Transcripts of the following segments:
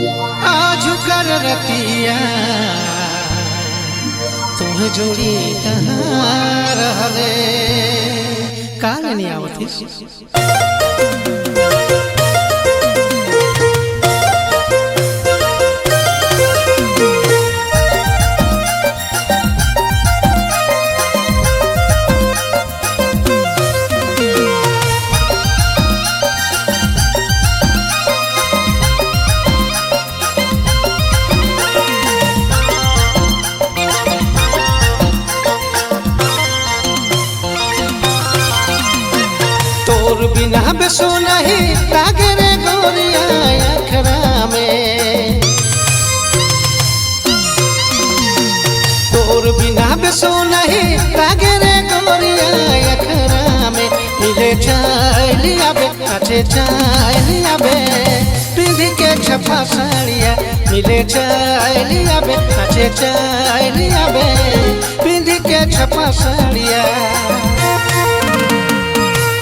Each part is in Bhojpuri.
आज कर रतिया तुम जोड़ी कहाँ रहले काल नहीं आवती। तोर बिना बेसो नहीं लागे रे गोरिया अखरा में। तोर बिना बेसो नहीं लागे रे गोरिया अखरा में। मिले चालिया बे अच्छे चालिया बे पिंधी के छपा साड़िया। मिले चालिया बे अच्छे चालिया बे पिंधी के छपा साड़िया।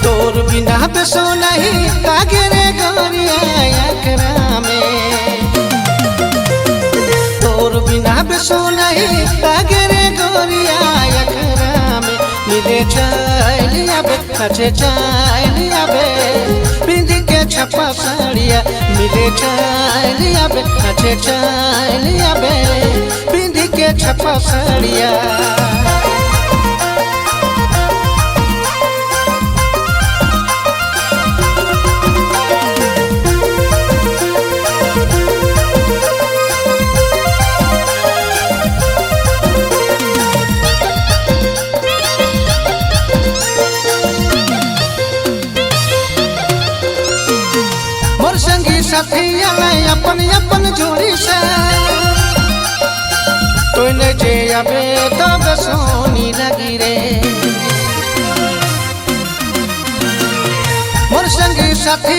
तोर बिना बेसो नहीं लागे रे गोरिया अखरा में। तोर बिना बेसो नहीं लागे रे गोरिया अखरा में। मिले चालिया बे अच्छे चालिया बे पिंधी के छपा साड़िया। मिले चालिया बे अच्छे चालिया बे पिंधी के छपा साड़िया। मोर संगी साथी अपन अपन जोड़ी से तो न जे आबे तब सोनी लगी रे। मोर संगी साथी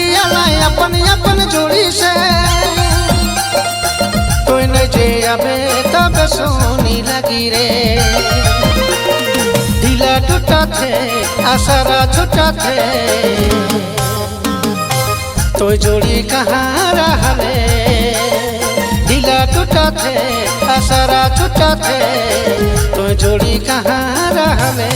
अपन अपन जोड़ी से तो न जे आबे तब सोनी लगी रे। दिला टूटा थे आसरा छूटा थे तो जोड़ी कहाँ रहले। दिला टूटा थे आसरा छूटा थे तो जोड़ी कहाँ रहले।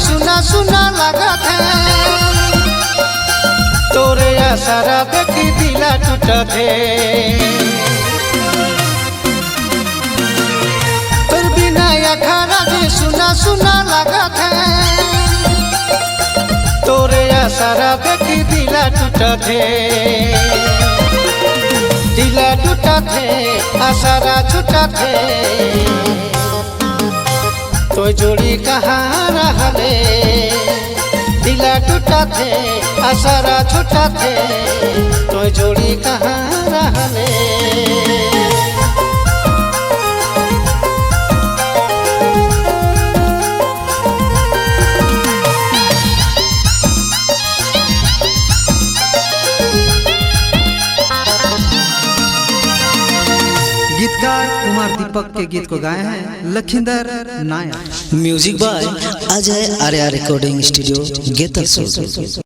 सुना सुना लगा था तोरे आसरा देखी दिला टूटा थे। तोर बिना अखाड़ा जे सुना सुना लगा था तोरे आसरा देखी दिला टूटा थे। दिला टूटा थे आसरा छूटा थे तो जोड़ी कहाँ रहले। दिला टूटा थे आसरा छूटा थे तो जोड़ी कहाँ रहले। गीतकार कुमार दीपक के गीत को गाए हैं Lakhinder Nayak. Music by Ajay Arya recording studio गेतलसूर।